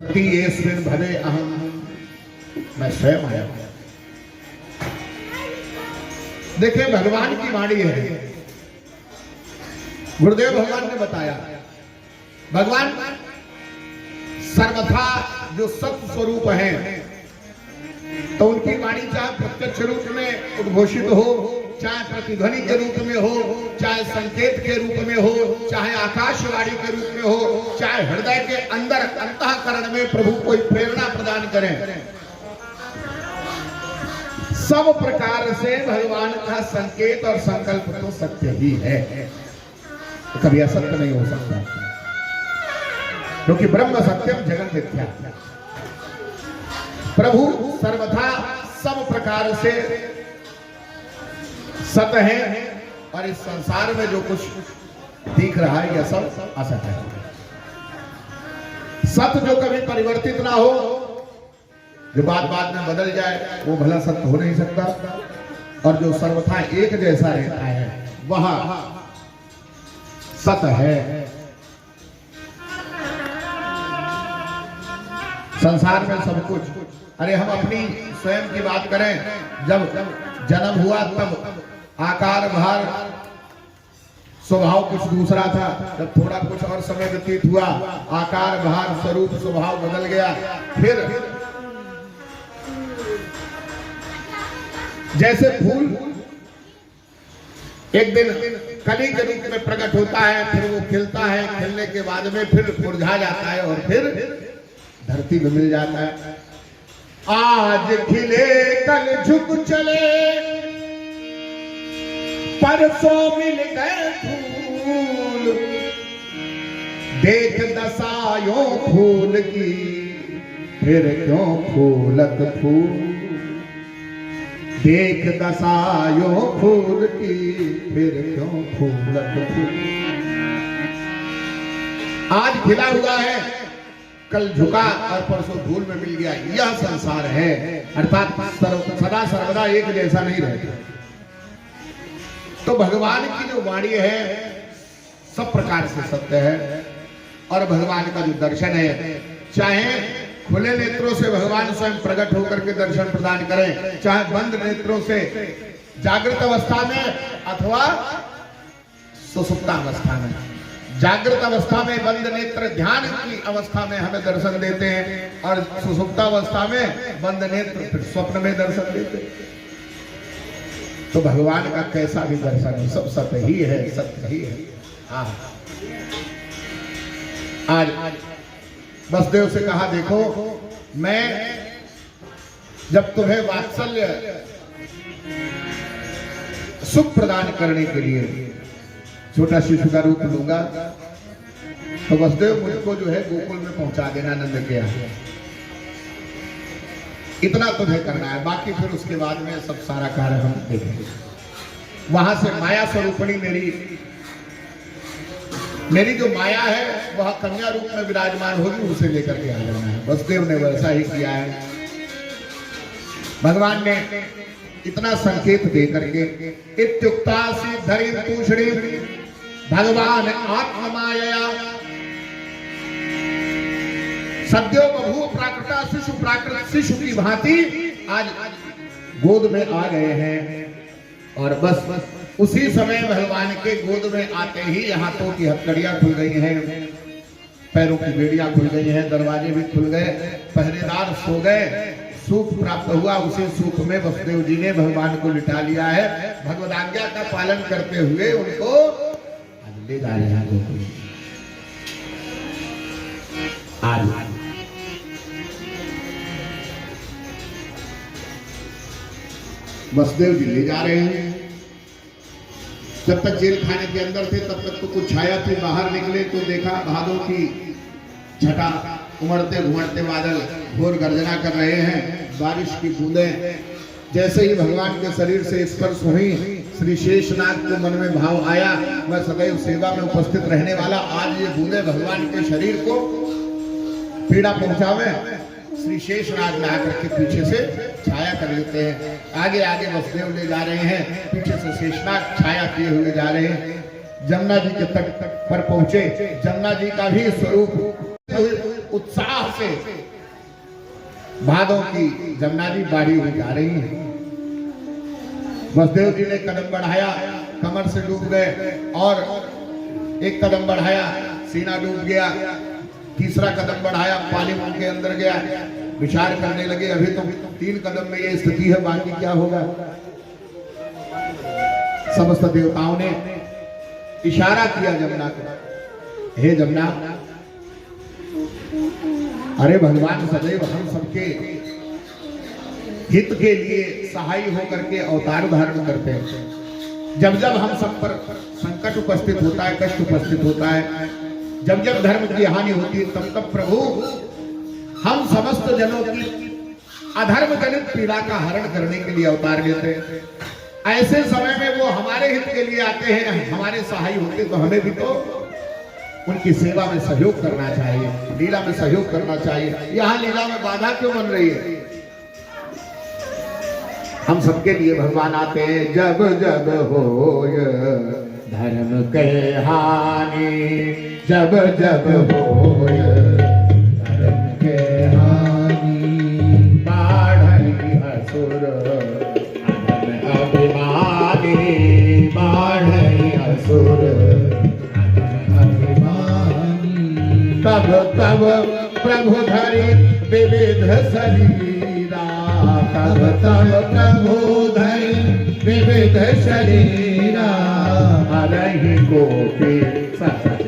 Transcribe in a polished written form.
येस्मिन् भवे अहम, मैं स्वयं आया। देखिए भगवान की वाणी है, गुरुदेव भगवान ने बताया, भगवान सर्वथा जो सत्य स्वरूप है, तो उनकी वाणी चाहे प्रत्यक्ष रूप में उद्घोषित हो, चाहे प्रतिध्वनि के रूप में हो, चाहे संकेत के रूप में हो, चाहे आकाशवाणी के रूप में हो, चाहे हृदय के अंदर अंतःकरण में प्रभु कोई प्रेरणा प्रदान करें, सब प्रकार से भगवान का संकेत और संकल्प तो सत्य ही है, तो कभी असत्य नहीं हो सकता, क्योंकि ब्रह्म सत्यम जगत मिथ्या। प्रभु सर्वथा सब प्रकार से सत्य है, और इस संसार में जो कुछ दिख रहा है यह सब असत्य है। सत्य जो कभी परिवर्तित ना हो, जो बात बात में बदल जाए, वो भला सत्य हो नहीं सकता, और जो सर्वथा एक जैसा रहता है वह सत्य है। संसार में सब कुछ, अरे हम अपनी स्वयं की बात करें, जब जन्म हुआ तब आकार भार स्वभाव कुछ दूसरा था, जब थोड़ा कुछ और समय व्यतीत हुआ आकार भार स्वरूप स्वभाव बदल गया, फिर जैसे फूल एक दिन कली के रूप में प्रकट होता है, फिर वो खिलता है, खिलने के बाद में फिर मुरझा जाता है और फिर धरती में मिल जाता है। आज खिले कल झुक चले, परसों मिल गए फूल, देख दशायों फूल की, फिर क्यों फूलत फूल, देख दशायों फूल की, फिर क्यों फूलत फूल। आज खिला हुआ है, कल झुका और परसों धूल में मिल गया, यह संसार है। अर्थात सदा सर्वदा एक जैसा नहीं रहता। तो भगवान की जो वाणी है सब प्रकार से सत्य है, और भगवान का जो दर्शन है, चाहे खुले नेत्रों से भगवान स्वयं प्रकट होकर के दर्शन प्रदान करें, चाहे बंद नेत्रों से जागृत अवस्था में अथवा सुसुप्तावस्था में। जागृत अवस्था में बंद नेत्र ध्यान की अवस्था में हमें दर्शन देते हैं, और सुसुप्तावस्था में बंद नेत्र फिर स्वप्न में दर्शन देते हैं। तो भगवान का कैसा भी दर्शन हो, सब सत्य ही है, सत्य ही है। आज वसुदेव से कहा, देखो मैं जब तुम्हें वात्सल्य सुख प्रदान करने के लिए छोटा शिशु का रूप लूंगा, तो वसुदेव मुझको जो है गोकुल में पहुंचा देना नंद के यहाँ, इतना तुम्हें करना है, बाकी फिर उसके बाद में सब सारा कार्य हम देखेंगे। वहां से माया स्वरूपणी मेरी जो माया है वह कन्या रूप में विराजमान होगी, उसे लेकर के आ जाना है। वसुदेव ने वैसा ही किया है। भगवान ने इतना संकेत दे करके, इत्युक्ता धरी तूषणी भगवान आत्ममाया सद्यो बभूव प्राकृता शिशु, प्राकृत शिशु की भांति आज गोद में आ गए हैं। और बस उसी समय भगवान के गोद में आते ही हाथों की हथकड़ियां खुल गई हैं, पैरों की बेड़ियां खुल गई हैं, दरवाजे भी खुल गए, पहरेदार सो गए, सुख प्राप्त हुआ। उसी सुख में वसुदेव जी ने भगवान को लिटा लिया है। भगवदाज्ञा का पालन करते हुए उनको ले जा रहे हैं। आज वसुदेव जी ले जा रहे हैं। जब तक जेल खाने के अंदर थे तब तक तो कुछ छाया थी, बाहर निकले तो देखा भादों की छटा, उमड़ते घुमड़ते बादल घोर गर्जना कर रहे हैं, बारिश की बूंदें। जैसे ही भगवान के शरीर से स्पर्श हुई, श्री शेषनाग को मन में भाव आया, मैं सदैव सेवा में उपस्थित रहने वाला, आज ये बूंदे भगवान के शरीर को पीड़ा पहुंचावे। श्री शेषनाग में आकर के पीछे से छाया कर लेते हैं। आगे आगे वसुदेव ले जा रहे हैं, पीछे से शेषनाग छाया किए हुए जा रहे हैं। जमुना जी के तट पर पहुंचे, जमुना जी का भी स्वरूप उत्साह से भादों की जमुना जी बाड़ी हुई जा रही है। वसुदेव जी ने कदम बढ़ाया, कमर से डूब गए, और एक कदम बढ़ाया, सीना डूब गया, तीसरा कदम बढ़ाया, पानी मुंह के अंदर गया। विचार करने लगे, अभी तो 3 कदम में ये स्थिति है, बाकी क्या होगा। समस्त देवताओं ने इशारा किया जमुना को, हे जमुना, अरे भगवान सदैव हम सबके हित के लिए सहाय होकर के अवतार धारण करते हैं। जब जब हम सब पर संकट उपस्थित होता है, कष्ट उपस्थित होता है, जब जब धर्म की हानि होती है, तब तब प्रभु हम समस्त जनों की अधर्म जनित पीड़ा का हरण करने के लिए अवतार लेते हैं। ऐसे समय में वो हमारे हित के लिए आते हैं, हमारे सहाय होते, तो हमें भी तो उनकी सेवा में सहयोग करना चाहिए, लीला में सहयोग करना चाहिए। यहाँ लीला में बाधा क्यों बन रही है? हम सबके लिए भगवान आते हैं। जब जब होय धर्म के हानि, जब जब होय धर्म के हानि, बाढ़ई असुर अधम अभिमानी, बाढ़ई असुर अधम अभिमानी। तब तब प्रभु धरि विविध शरीरा, तब तब प्रभु धरि विविध शरीरा, हरहि कोटि सहज